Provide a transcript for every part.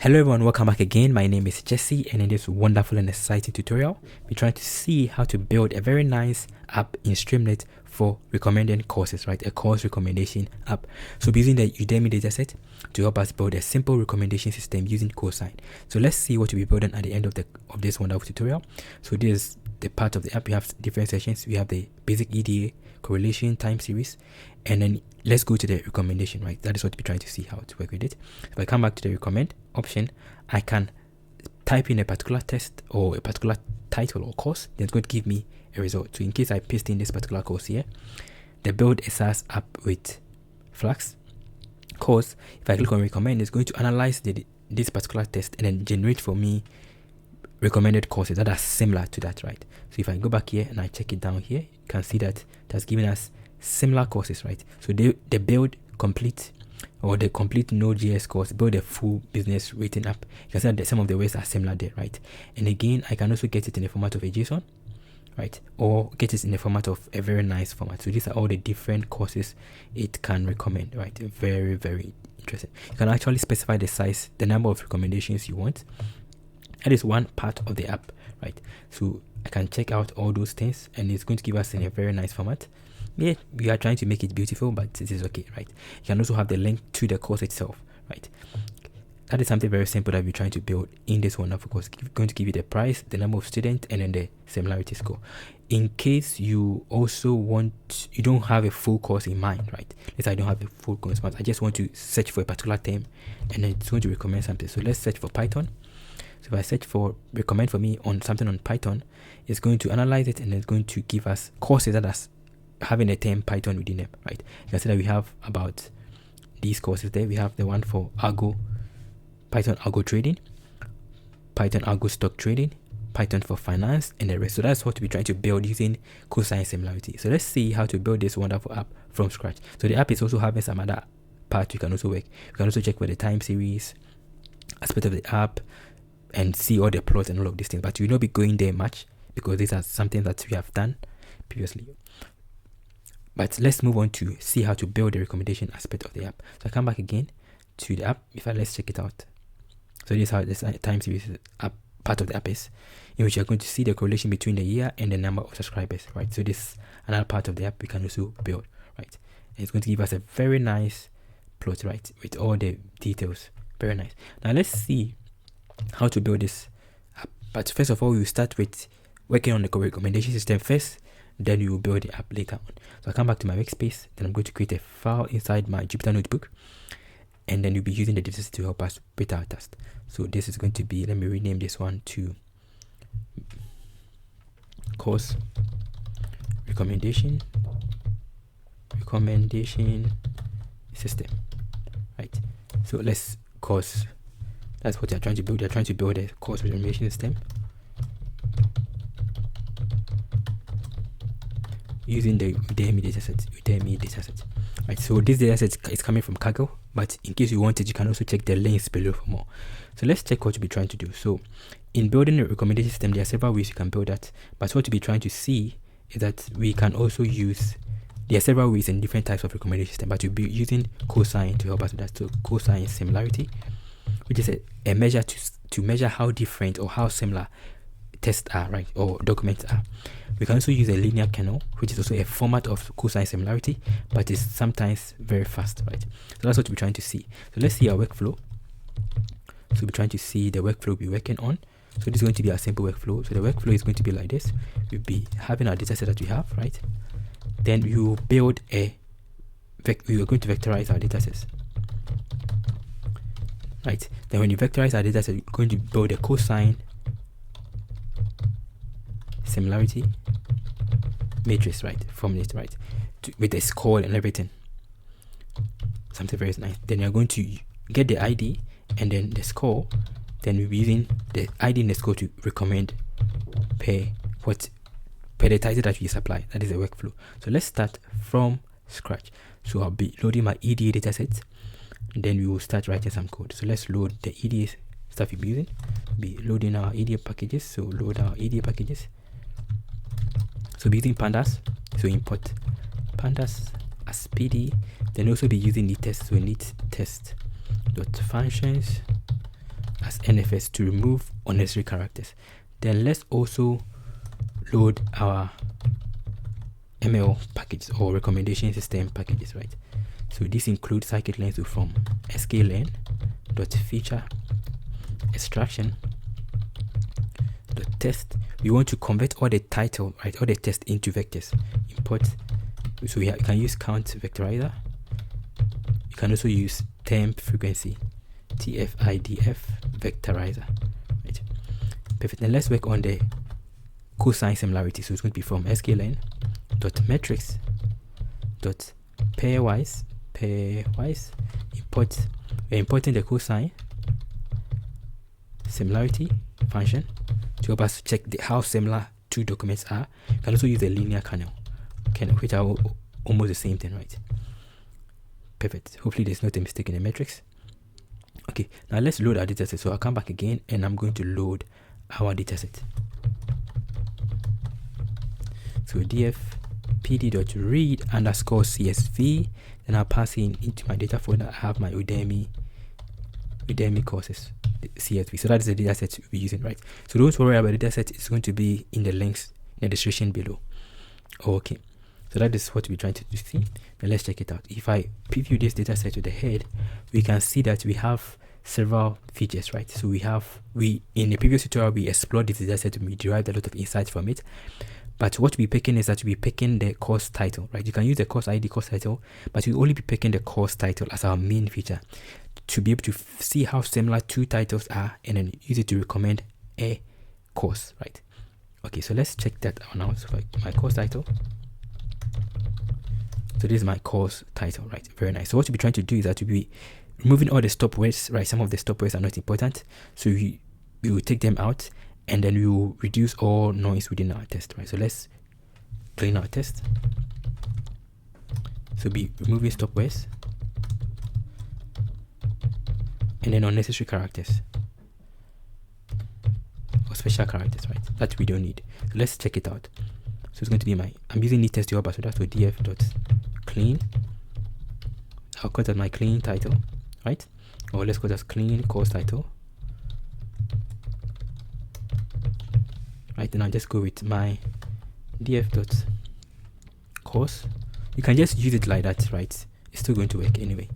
Hello everyone, welcome back again. My name is Jesse, and in this wonderful and exciting tutorial, we're trying to see how to build a very nice app in Streamlit for recommending courses, right? A course recommendation app. So we're using the Udemy Dataset to help us build a simple recommendation system using Cosine. So let's see what we'll be building at the end of this wonderful tutorial. So this is the part of the app. We have different sections. We have the basic EDA, correlation, time series, and then let's go to the recommendation, right? That is what we're trying to see how to work with it. If I come back to the recommend option, I can type in a particular test or a particular title or course. Then it's going to give me a result. So in case I paste in this particular course here, the build a SaaS app with Flux course, if I click on recommend, it's going to analyze this particular test and then generate for me recommended courses that are similar to that, right? So if I go back here and I check it down here, you can see that it has given us similar courses, right? So they build complete or the complete Node.js course, build a full business rating app. You can see that some of the ways are similar there, right? And again, I can also get it in the format of a JSON, right? Or get it in the format of a very nice format. So these are all the different courses it can recommend, right? Very, very interesting. You can actually specify the size, the number of recommendations you want. That is one part of the app, right? So I can check out all those things and it's going to give us in a very nice format. Yeah, we are trying to make it beautiful, but it is okay, right? You can also have the link to the course itself, right? That is something very simple that we're trying to build in this wonderful course. It's going to give you the price, the number of students, and then the similarity score. In case you also you don't have a full course in mind, right? Let's say I don't have a full course, but I just want to search for a particular term, and then it's going to recommend something. So let's search for Python. So if I search for recommend for me on something on Python, it's going to analyze it and it's going to give us courses that are having a term Python within them, right? You can see that we have about these courses there. We have the one for Python algo trading, Python algo stock trading, Python for finance, and the rest. So that's what we're trying to build using Cosine Similarity. So let's see how to build this wonderful app from scratch. So the app is also having some other parts you can also work. You can also check for the time series, aspect of the app, and see all the plots and all of these things. But we'll not be going there much because these are something that we have done previously. But let's move on to see how to build the recommendation aspect of the app. So I come back again to the app. Let's check it out. So this is how this time series app part of the app is, in which you're going to see the correlation between the year and the number of subscribers, right? So this is another part of the app we can also build, right? And it's going to give us a very nice plot, right, with all the details. Very nice. Now let's see how to build this app. But first of all, we will start with working on the recommendation system first. Then you will build the app later on. So I come back to my workspace. Then I'm going to create a file inside my Jupyter notebook. And then you'll be using the dataset to help us with our task. So this is going to be, let me rename this one to course recommendation system, right? So that's what they're trying to build. They're trying to build a course recommendation system using the Udemy Dataset. Right, so this dataset is coming from Kaggle, but in case you want it, you can also check the links below for more. So let's check what we'll be trying to do. So in building a recommendation system, there are several ways you can build that, but what we'll be trying to see is that we can also there are several ways and different types of recommendation system, but we'll be using Cosine to help us with that. So Cosine Similarity, which is a measure to measure how different or how similar tests are, right, or documents are. We can also use a linear kernel, which is also a format of Cosine Similarity, but it's sometimes very fast, right? So that's what we're trying to see. So let's see our workflow. So we're trying to see the workflow we're working on. So this is going to be a simple workflow. So the workflow is going to be like this. We'll be having our data set that we have, right? Then we will build we are going to vectorize our data sets, right? Then when you vectorize our data set, you're going to build a Cosine Similarity matrix, right, from it, right, with a score and everything, something very nice. Then you're going to get the ID and then the score. Then we'll be using the ID and the score to recommend per the title that we supply. That is a workflow. So let's start from scratch. So I'll be loading my EDA dataset, then we will start writing some code. So let's load the EDA stuff we'll be using. Be loading our EDA packages. So load our EDA packages. So be using pandas, so import pandas as PD. Then also be using neat test, so neat test dot functions as NFS to remove unnecessary characters. Then let's also load our ML packages or recommendation system packages, right? So this includes scikit-learn. So from sklearn.feature extraction test, we want to convert all the title, right, all the text into vectors. Import. So you can use CountVectorizer. You can also use temp frequency, TF-IDF vectorizer, right? Perfect. Then let's work on the cosine similarity. So it's going to be from sklearn.metrics.pairwise import. We're importing the cosine similarity function to help us check how similar two documents are. You can also use a linear kernel, which are almost the same thing, right? Perfect. Hopefully there's not a mistake in the metrics. Okay, now let's load our dataset. So I'll come back again and I'm going to load our dataset. So df pd.read_csv, then I'll pass in into my data folder. I have my Udemy courses CSV. So that is the dataset we'll be using, right? So don't worry about the dataset, it's going to be in the links in the description below. Okay, so that is what we're trying to see. Now let's check it out. If I preview this dataset to the head, we can see that we have several features, right? So we in the previous tutorial we explored this dataset and we derived a lot of insights from it. But what we're picking is that we're picking the course title, right? You can use the course ID, course title, but we'll only be picking the course title as our main feature to be able to see how similar two titles are and then use it to recommend a course, right? Okay, so let's check that out now. So my course title. So this is my course title, right? Very nice. So what we'll be trying to do is that we'll be removing all the stop words, right? Some of the stop words are not important, so we will take them out and then we will reduce all noise within our test, right? So let's clean our test. So be removing stop words and then unnecessary characters or special characters, right? That we don't need. So let's check it out. So it's going to be I'm using neat test to help us with that. So df.clean. I'll call that my clean title, right? Or let's call that clean course title. Right, then I'll just go with my df.course. You can just use it like that, right? It's still going to work anyway.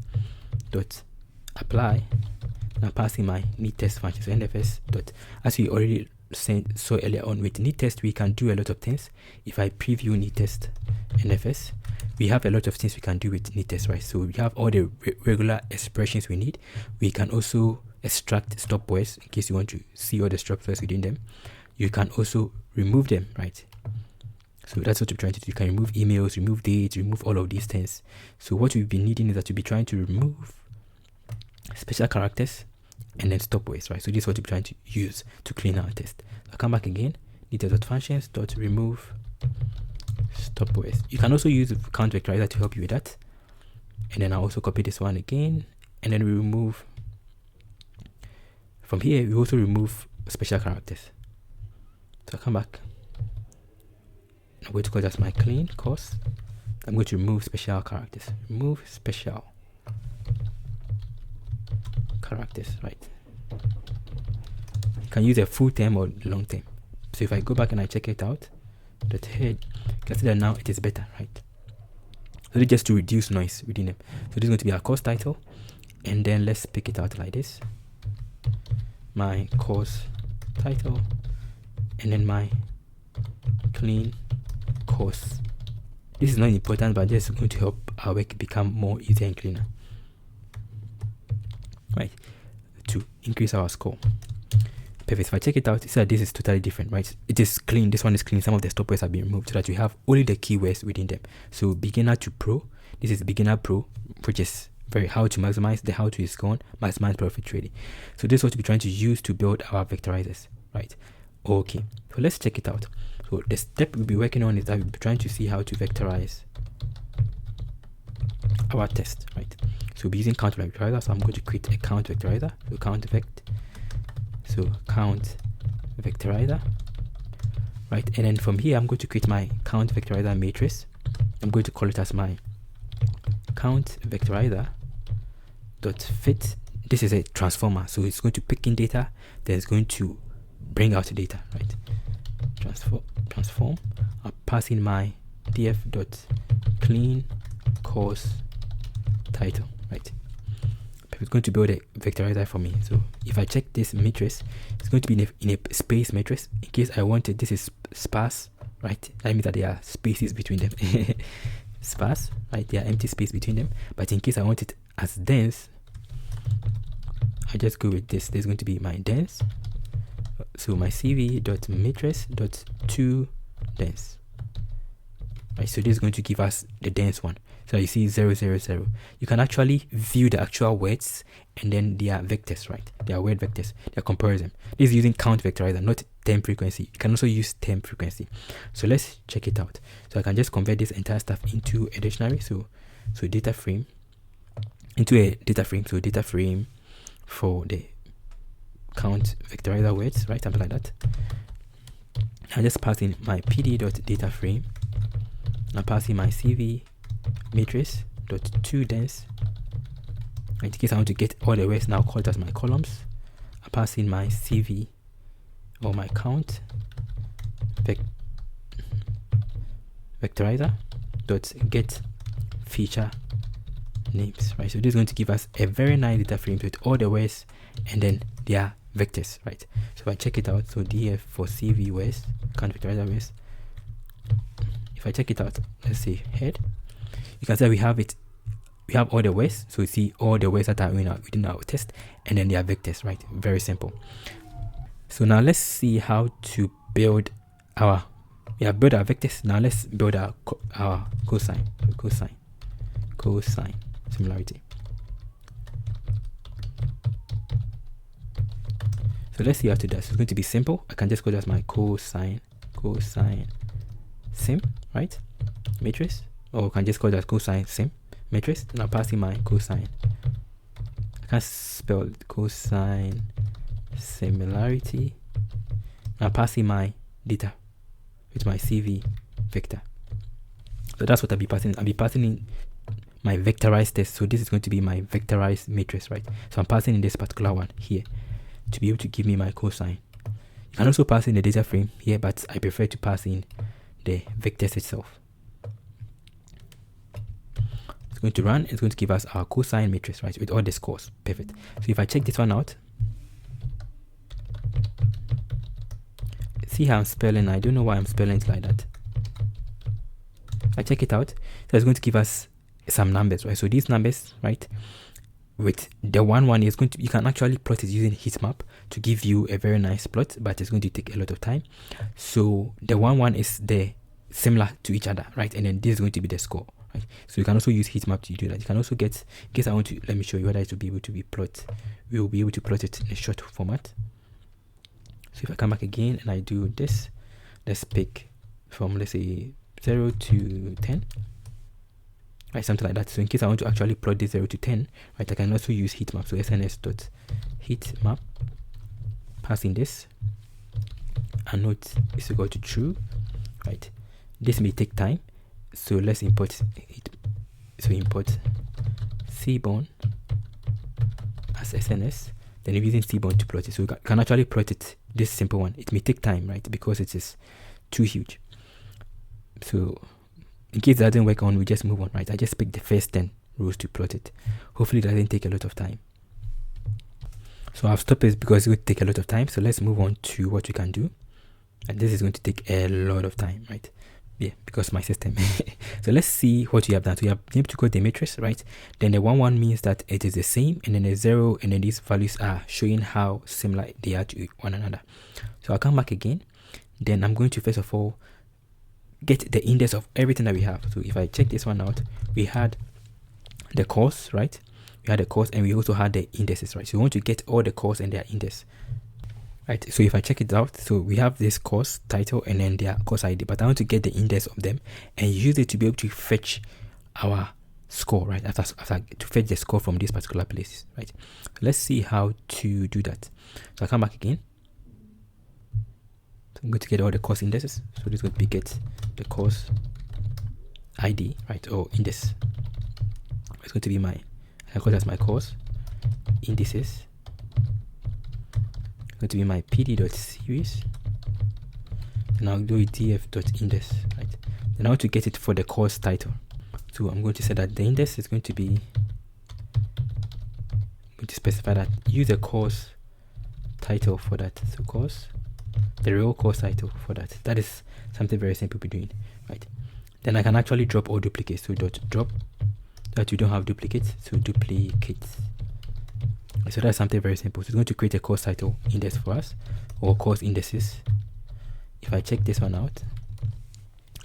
.apply. Now passing my neat test function. So NFS. As we already saw earlier on, with neat test we can do a lot of things. If I preview neat test NFS, we have a lot of things we can do with neat test, right? So we have all the regular expressions we need. We can also extract stop words in case you want to see all the stop words within them. You can also remove them, right? So that's what we're trying to do. You can remove emails, remove dates, remove all of these things. So what we've been needing is that we'll be trying to remove special characters and then stop words, right? So this is what we're trying to use to clean our test. I'll come back again, data.functions.remove stop words. You can also use CountVectorizer to help you with that. And then I'll also copy this one again, and then we remove from here. We also remove special characters. So I'll come back. I'm going to call that my clean course. I'm going to remove special characters. Remove special characters, right? You can use a full term or long term. So if I go back and I check it out, that head, you can see that now it is better, right? So just to reduce noise within them. So this is going to be our course title, and then let's pick it out like this. My course title, and then my clean course. This is not important, but just going to help our work become more easier and cleaner, right? To increase our score. Perfect. If I check it out, see that this is totally different, right? It is clean. This one is clean. Some of the stop words have been removed so that we have only the keywords within them. So beginner to pro. This is beginner pro, which is how to maximize. The how to is gone. Maximize profit trading. So this is what we're trying to use to build our vectorizers, right? Okay. So let's check it out. So the step we'll be working on is that we'll be trying to see how to vectorize our test, right? So we'll be using CountVectorizer. So I'm going to create a CountVectorizer. So CountVectorizer, right? And then from here, I'm going to create my CountVectorizer matrix. I'm going to call it as my CountVectorizer.fit this is a transformer, so it's going to pick in data, then it's going to bring out data, right? Transform. I'll pass in my df.clean course title, right? It's going to build a vectorizer for me. So if I check this matrix, it's going to be in a space matrix. In case I wanted, this is sparse, right? That means that there are spaces between them. Sparse, right? There are empty space between them. But in case I want it as dense, I just go with this. There's going to be my dense. So my cv.matrix.to dense. Right, so this is going to give us the dense one. So you see 0, 0, 0. You can actually view the actual words and then their vectors, right? Their word vectors, their comparison. This is using CountVectorizer, not term frequency. You can also use term frequency. So let's check it out. So I can just convert this entire stuff into a dictionary. So data frame into a data frame. So data frame for the CountVectorizer words, right? Something like that. I just pass in my pd.dataframe. I pass in my cv matrix.to dense. In case I want to get all the words now called as my columns, I pass in my cv or my count vectorizer dot get feature names, right? So this is going to give us a very nice data frame with all the words and then their vectors, right? So if I check it out, so df for cv words, count vectorizer words. If I check it out, let's say head, you can see we have it. We have all the words, so you see all the words that are within our test, and then their vectors, right? Very simple. So now let's see how to build our. We have built our vectors. Now let's build our cosine similarity. So let's see how to do that. So it's going to be simple. I can just call that my cosine sim, right? Matrix, or I can just call that cosine sim matrix. Then I'll pass in my cosine. I can spell cosine similarity. I'll pass in my data with my CV vector. So that's what I'll be passing. I'll be passing in my vectorized test. So this is going to be my vectorized matrix, right? So I'm passing in this particular one here to be able to give me my cosine. You can also pass in the data frame here, but I prefer to pass in the vectors itself. It's going to run. It's going to give us our cosine matrix, right, with all the scores. Perfect. So if I check this one out, see how I'm spelling. I don't know why I'm spelling it like that. I check it out. So it's going to give us some numbers, right? So these numbers, right, with the one is going to, you can actually plot it using heat map to give you a very nice plot, but it's going to take a lot of time. So the one is the similar to each other, right? And then this is going to be the score, right? So you can also use heat map to do that. You can also get, in case I want to, let me show you whether it will be able to be plot. We will be able to plot it in a short format. So if I come back again and I do this, let's pick from, let's say 0 to 10, right, something like that. So in case I want to actually plot this 0 to 10, right, I can also use heat map. So sns.heatmap, passing this, and note is equal to true, right? This may take time, so let's import it. So import cbon as sns, then we're using cbon to plot it. So we can actually plot it, this simple one. It may take time, right, because it is too huge. So in case that doesn't work on, we just move on, right? I just pick the first 10 rows to plot it. Hopefully it doesn't take a lot of time. So I've stopped it because it's going to take a lot of time. So let's move on to what we can do. And this is going to take a lot of time, right? Yeah, because my system. So let's see what we have done. So we have been able to code the matrix, right? Then the 1 means that it is the same, and then the 0, and then these values are showing how similar they are to one another. So I'll come back again. Then I'm going to first of all get the index of everything that we have. So if I check this one out, we had the course, right? We had the course, and we also had the indices, right? So we want to get all the course and their index, right? So if I check it out, so we have this course title and then their course ID, but I want to get the index of them and use it to be able to fetch our score, right? After to fetch the score from these particular places, right? Let's see how to do that. So I come back again. So I'm going to get all the course indices. So this would be get the course ID, right, or index. It's going to be my, I call that my course, indices. It's going to be my pd.series. And I'll do df.index, right? Then I want to get it for the course title. So I'm going to say that the index is going to be, I'm going to specify that, use a course title for that. So course, the real course title for that. That is something very simple to be doing, right? Then I can actually drop all duplicates. So dot drop that you don't have duplicates. So duplicates. So that's something very simple. So it's going to create a course title index for us, or course indices. If I check this one out,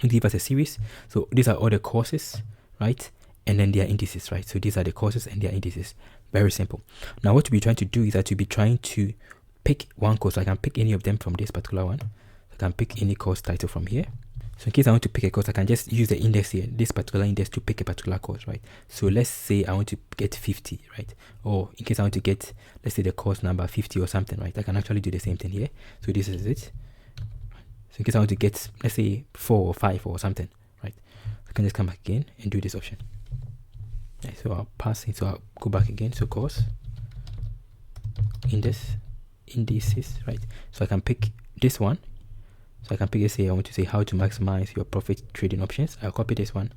it gives us a series. So these are all the courses, right? And then their indices, right? So these are the courses and their indices. Very simple. Now what we'll be trying to do is that we'll be trying to pick one course. So I can pick any of them from this particular one. I can pick any course title from here. So in case I want to pick a course, I can just use the index here, this particular index, to pick a particular course, right? So let's say I want to get 50, right? Or in case I want to get, let's say, the course number 50 or something, right? I can actually do the same thing here. So this is it. So in case I want to get, let's say, 4 or 5 or something, right? I can just come back again and do this option. Right, so I'll pass it, so I'll go back again. So course, indices, right? So I can pick this one. So I can pick, say, I want to say how to maximize your profit trading options. I'll copy this one,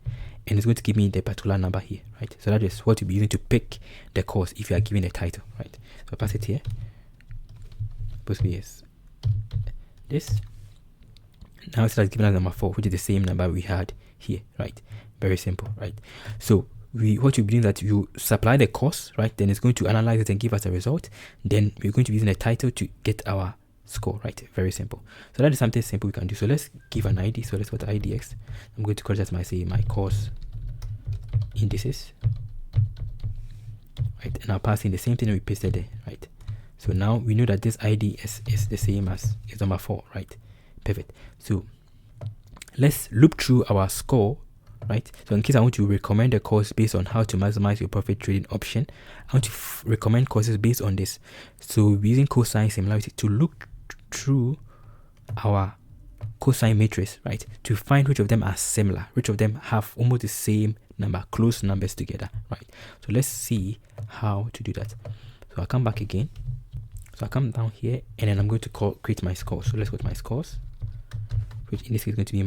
and it's going to give me the particular number here, right? So that is what you'll be using to pick the course if you are given a title, right? So I pass it here. Supposed to be this. Now it starts giving us number 4, which is the same number we had here, right? Very simple, right? So what you'll be doing is that you supply the course, right? Then it's going to analyze it and give us a result. Then we're going to be using a title to get our score, right? Very simple. So that is something simple we can do. So let's give an ID. So let's go to IDX. I'm going to call that my course indices, right? And I'll pass in the same thing we pasted there, right? So now we know that this IDS is the same as is number 4, right? Perfect. So let's loop through our score, right? So in case I want to recommend a course based on how to maximize your profit trading option, I want to recommend courses based on this. So we're using Cosine Similarity to look through our cosine matrix, right, to find which of them are similar, which of them have almost the same number, close numbers together, right? So let's see how to do that. So I'll come back again. So I'll come down here, and then I'm going to create my scores. So let's go to my scores, which in this case is going to be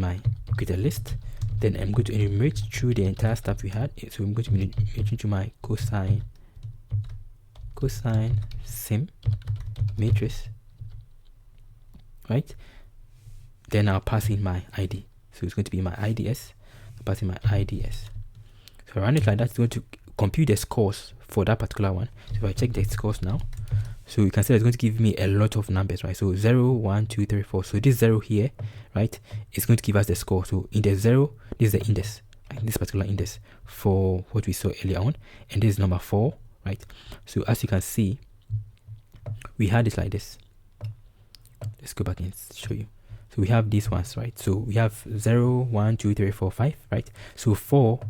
create a list. Then I'm going to enumerate through the entire stuff we had. So I'm going to be enumerating to my cosine sim matrix, right? Then I'll pass in my ID. So it's going to be my IDS. I'll pass in my IDS. So around it like that, it's going to compute the scores for that particular one. So if I check the scores now, so you can see it's going to give me a lot of numbers, right? So 0, 1, 2, 3, 4. So this 0 here, right, is going to give us the score. So in the 0, this is the index, right? This particular index for what we saw earlier on, and this is number 4, right? So as you can see, we had it like this. Let's go back and show you. So we have these ones, right? So we have 0, 1, 2, 3, 4, 5, right? So 4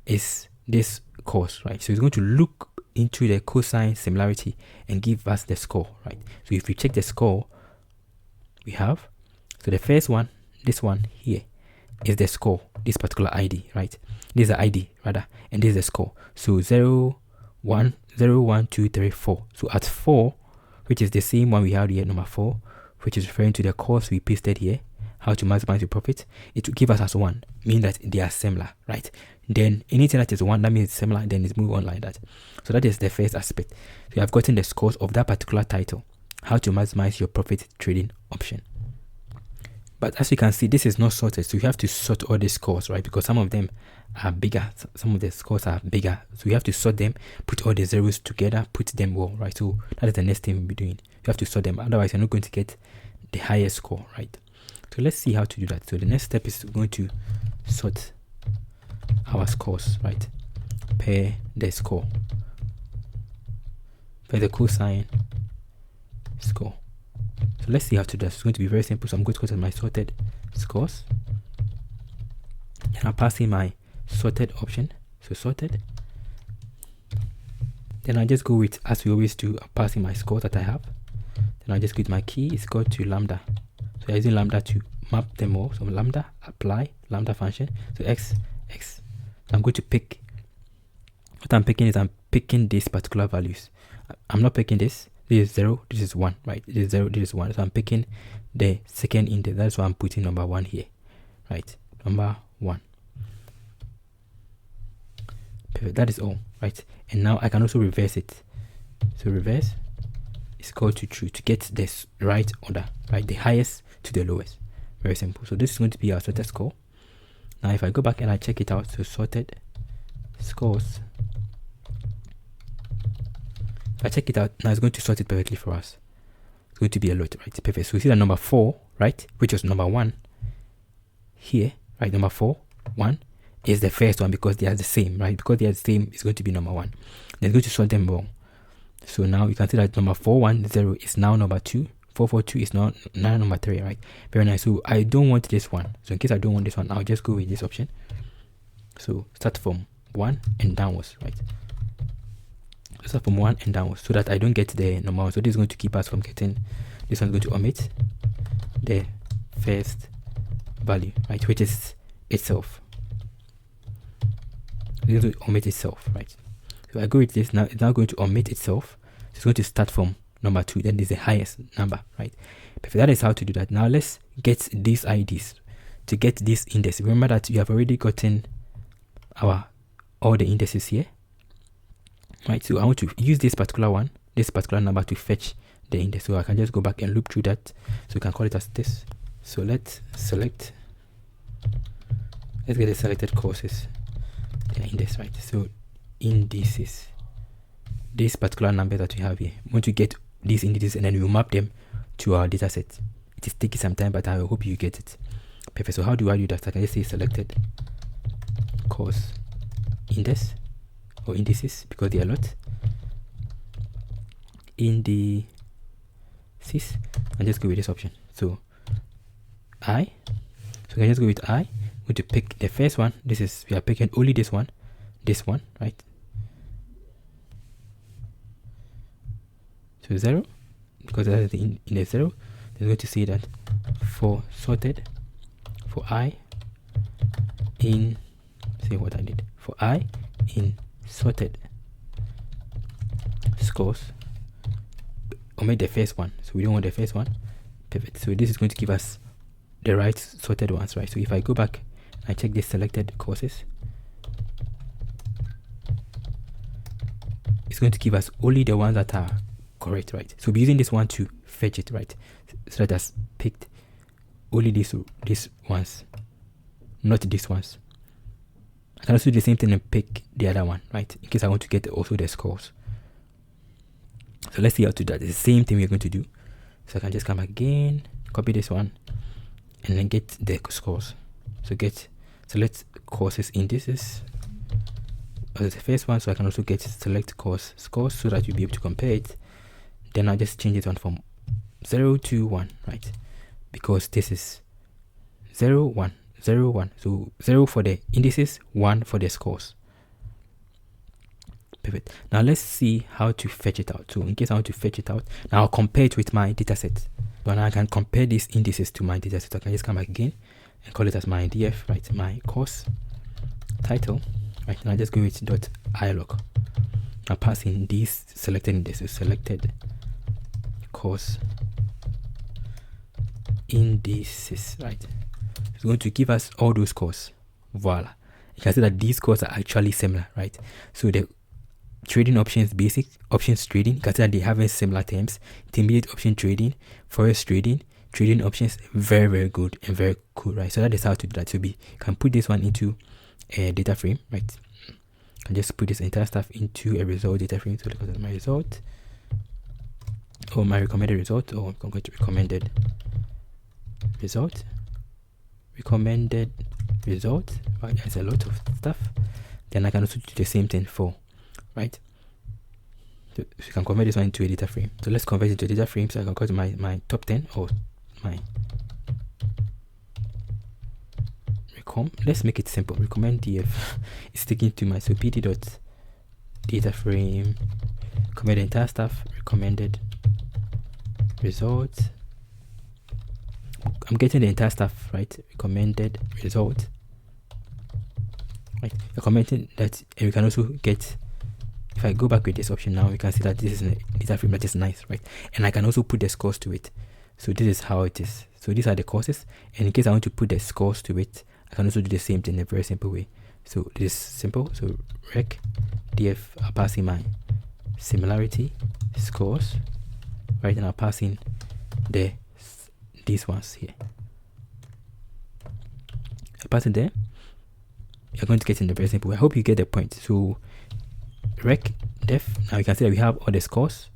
is this course, right? So it's going to look into the cosine similarity and give us the score, right? So if we check the score we have, so the first one, this one here, is the score, this particular ID, right? This is the ID rather, and this is the score. So 0, 1, 0, 1, 2, 3, 4. So at 4, which is the same one we had here, number 4, which is referring to the course we pasted here, how to maximize your profit, it will give us as 1, meaning that they are similar, right? Then anything that is 1, that means it's similar, then it's move on like that. So that is the first aspect. So you have gotten the scores of that particular title, how to maximize your profit trading option. But as you can see, this is not sorted, so you have to sort all the scores, right? Because some of them are bigger, some of the scores are bigger, so you have to sort them, put all the zeros together, put them well, right? So that is the next thing we'll be doing. You have to sort them, otherwise you're not going to get the highest score, right? So let's see how to do that. So the next step is going to sort our scores, right, per the score, per the cosine score. So let's see how to do that. It's going to be very simple. So I'm going to go to my sorted scores, and I'll pass in my sorted option. So sorted. Then I'll just go with, as we always do, I'll pass in my scores that I have. Then I'll just go with my key. It's equal to lambda. So I'm using lambda to map them all. So lambda, apply lambda function. So x. I'm going to pick, what I'm picking is I'm picking these particular values. I'm not picking this. This is 0, this is 1, right? This is 0, this is 1. So I'm picking the second index. That's why I'm putting number 1 here, right? Number 1. Perfect. That is all, right? And now I can also reverse it. So reverse is equal to true to get this right order, right? The highest to the lowest. Very simple. So this is going to be our sorted score. Now if I go back and I check it out, so sorted scores, if I check it out, now it's going to sort it perfectly for us. It's going to be a lot, right? Perfect. So we see that number 4, right, which was number 1 here, right? Number 4, 1 is the first one because they are the same, right? Because they are the same, it's going to be number 1. Then it's going to sort them wrong. So now you can see that number 410 is now number 2. 442 is now number 3, right? Very nice. So I don't want this one. So in case I don't want this one, I'll just go with this option. So start from 1 and downwards, right? Start from 1 and downwards so that I don't get the number 1. So this is going to keep us from getting, this one's going to omit the first value, right? Which is itself. It's going to omit itself, right? So I go with this now, it's now going to omit itself. So it's going to start from number 2, then is the highest number, right? Perfect. That is how to do that. Now let's get these IDs to get this index. Remember that we have already gotten all the indices here, right? So I want to use this particular one, this particular number to fetch the index. So I can just go back and loop through that. So we can call it as this. So let's select, let's get the selected courses, the index, right? So indices, this particular number that we have here, we want to get these indices and then we'll map them to our data set. It is taking some time, but I hope you get it. Perfect. So how do I do that? I can just say selected course index or indices because they are a lot. Indices, and just go with this option. So I, so I can just go with I. I'm going to pick the first one. This is, we are picking only this one, right? So 0, because that is in the 0, then going to say that for sorted, for I in, see what I did, for I in sorted scores, omit the first one, so we don't want the first one. Perfect. So this is going to give us the right sorted ones, right? So if I go back and I check this selected courses, it's going to give us only the ones that are correct, right? So we're using this one to fetch it, right? So that has picked only these ones, not these ones. I can also do the same thing and pick the other one, right? In case I want to get also the scores. So let's see how to do that. It's the same thing we're going to do. So I can just come again, copy this one, and then get the scores. So select courses indices as the first one, so I can also get select course scores so that you'll be able to compare it. Then I'll just change it on from 0 to 1, right? Because this is 0, 1, 0, 1. So 0 for the indices, 1 for the scores. Perfect. Now let's see how to fetch it out. So in case I want to fetch it out, now I'll compare it with my dataset. So now I can compare these indices to my dataset. I can just come back again and call it as my df, right? My course title, right? And I just go with .ilog. Now pass in these selected indices, selected course indices, right? It's going to give us all those scores. Voila. You can see that these scores are actually similar, right? So the trading options, basic options trading, you can see that they have similar terms. Intermediate option trading, forest trading, trading options, very, very good and very cool, right? So that is how to do that. So we can put this one into a data frame, right? I can just put this entire stuff into a result data frame. So look at my result, or my recommended result, or I'm going to recommended result, right? There's a lot of stuff. Then I can also do the same thing for, right? So you can convert this one into a data frame. So let's convert it to a data frame. So I can go to my top 10 or my let's make it simple. Recommend df is sticking to my, so pd dot data frame, convert the entire stuff, recommended result. I'm getting the entire stuff, right? Recommended result, right? You're commenting that, and we can also get if I go back with this option now, we can see that this is a data frame that is nice, right? And I can also put the scores to it. So this is how it is. So these are the courses, and in case I want to put the scores to it, I can also do the same thing in a very simple way. So this is simple. So rec df, I'll pass in my similarity scores, right? And I'll pass in these ones here. I pass it there. You're going to get in a very simple way. I hope you get the point. So rec def, now you can see that we have all the scores,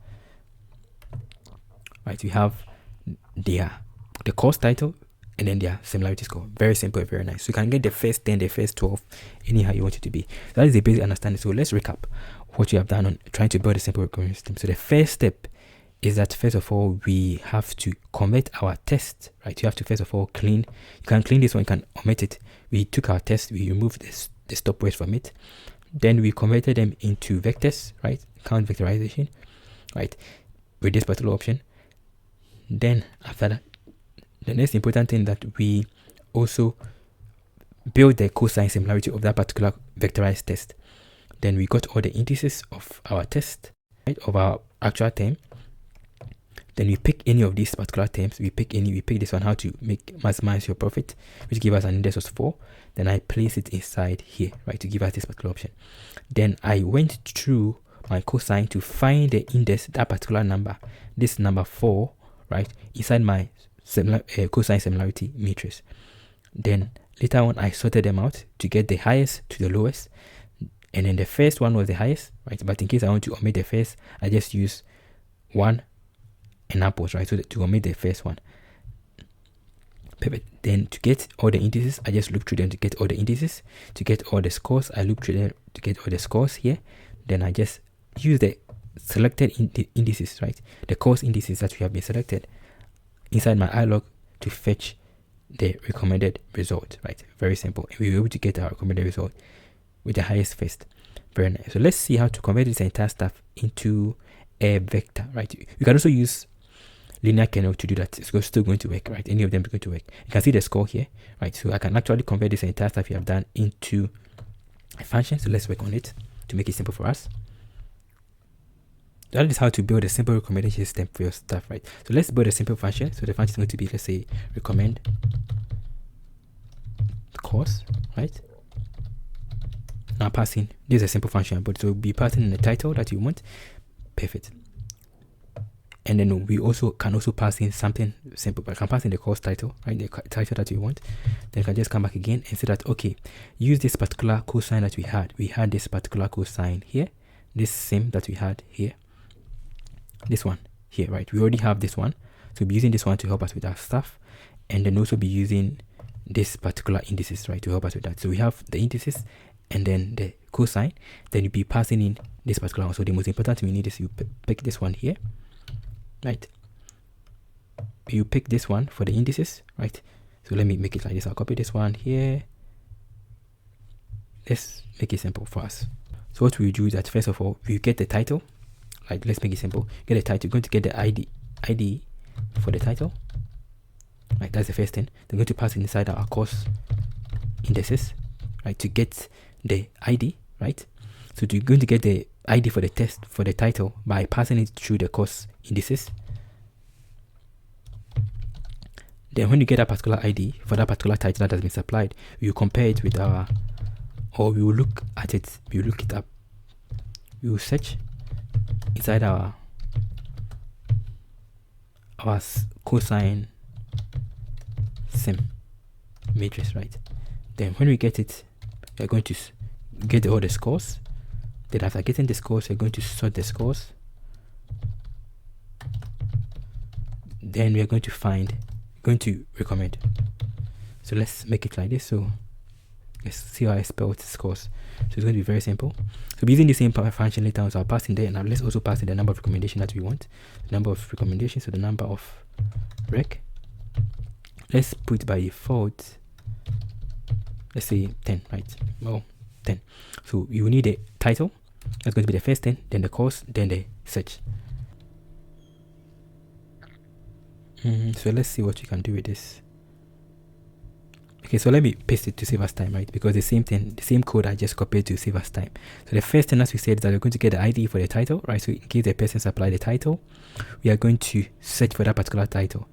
right? We have the course title and then their similarity score. Very simple, very nice. So you can get the first 10, the first 12, anyhow you want it to be. That is the basic understanding. So let's recap what you have done on trying to build a simple recurring system. So the first step is that first of all we have to convert our test, right? You have to first of all clean. You can clean this one, you can omit it. We took our test, we removed the stop words from it. Then we converted them into vectors, right? CountVectorization, right? With this particular option. Then after that, the next important thing that we also build the cosine similarity of that particular vectorized test. Then we got all the indices of our test, right? Of our actual term. Then we pick any of these particular terms. We pick this one, how to maximize your profit, which give us an index of 4. Then I place it inside here, right, to give us this particular option. Then I went through my cosine to find the index, that particular number, this number 4, right, inside my cosine similarity matrix. Then later on I sorted them out to get the highest to the lowest, and then the first one was the highest, right? But in case I want to omit the first, I just use 1 and upwards, right? So to omit the first one. Perfect. Then to get all the indices, I just loop through them to get all the indices. To get all the scores, I loop through them to get all the scores here. Then I just use the selected indices, right? The course indices that we have been selected inside my ilog to fetch the recommended result, right? Very simple. And we were able to get our recommended result with the highest first. Very nice. So let's see how to convert this entire stuff into a vector, right? You can also use linear kernel to do that. It's still going to work, right? Any of them is going to work. You can see the score here, right? So I can actually convert this entire stuff you have done into a function. So let's work on it to make it simple for us. That is how to build a simple recommendation system for your stuff, right? So let's build a simple function. So the function is going to be, let's say, recommend course, right? Now passing, this is a simple function, but so we'll be passing in the title that you want. Perfect. And then we also can pass in something simple. I can pass in the course title, right? The title that you want. Then I can just come back again and say that, okay, use this particular cosine that we had. We had this particular cosine here, this sim that we had here, this one here, right? We already have this one. So we'll be using this one to help us with our stuff. And then also be using this particular indices, right, to help us with that. So we have the indices and then the cosine. Then you'll be passing in this particular one. So the most important thing we need is you pick this one here. Right, you pick this one for the indices, right? So let me make it like this. I'll copy this one here. Let's make it simple for us. So what we do is that first of all, we get the title. Like, let's make it simple. Get the title. You're going to get the ID for the title. Right, that's the first thing. They're going to pass it inside our course indices, right, to get the ID, right? So you're going to get the ID for the test for the title by passing it through the course indices. Then when you get a particular ID for that particular title that has been supplied, you compare it with our, or we will look at it, we will look it up. We will search inside our cosine sim matrix, right? Then when we get it, we're going to get all the scores. Then after getting the scores, we're going to sort the scores. Then we're going to recommend. So let's make it like this. So let's see how I spell the scores. So it's going to be very simple. So using the same function later on, so I'll pass in there, and now let's also pass in the number of recommendation that we want. The number of recommendations, so the number of rec. Let's put by default, let's say 10, right? Well, 10. So you will need a title. That's going to be the first 10, then the course, then the search. So let's see what you can do with this. Okay, so let me paste it to save us time, right? Because the same thing, the same code I just copied to save us time. So the first thing, as we said, is that we're going to get the ID for the title, right? So in case the person supplied the title, we are going to search for that particular title,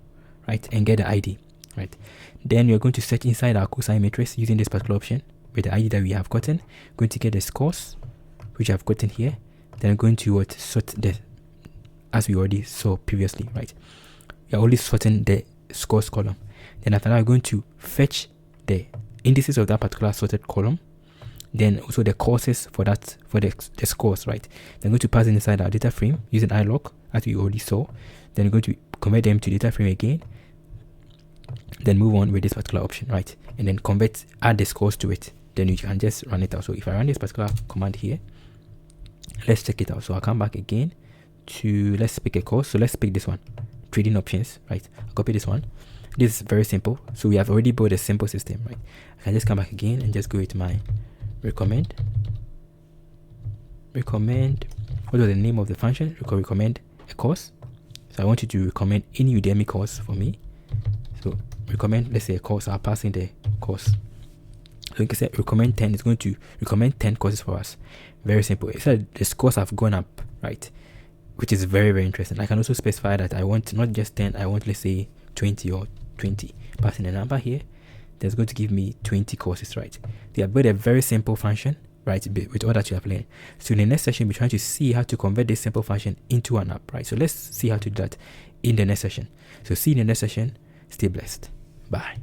right? And get the ID, right? Then we're going to search inside our cosine matrix using this particular option with the ID that we have gotten. Going to get the scores, which I've gotten here. Then I'm going to sort the, as we already saw previously, right? We are only sorting the scores column. Then after that, we're going to fetch the indices of that particular sorted column, then also the courses for that, for the scores, right? Then going to pass it inside our data frame using ilog, as we already saw. Then we're going to convert them to data frame again, then move on with this particular option, right? And then add the scores to it. Then you can just run it out. So if I run this particular command here, let's check it out. So I'll come back again to, let's pick a course. So let's pick this one, trading options, right? I'll copy this one. This is very simple. So we have already built a simple system, right? I can just come back again and just go with my recommend. What was the name of the function? Recommend a course. So I want you to recommend any Udemy course for me. So recommend, let's say a course. I'll pass in the course. So you can say recommend 10. It's going to recommend 10 courses for us. Very simple. It said the scores have gone up, right? Which is very, very interesting. I can also specify that I want not just 10, I want, let's say 20 or 20. Passing a number here, that's going to give me 20 courses, right? They have built a very simple function, right, with all that you have learned. So in the next session, we're trying to see how to convert this simple function into an app, right? So let's see how to do that in the next session. So see you in the next session. Stay blessed. Bye.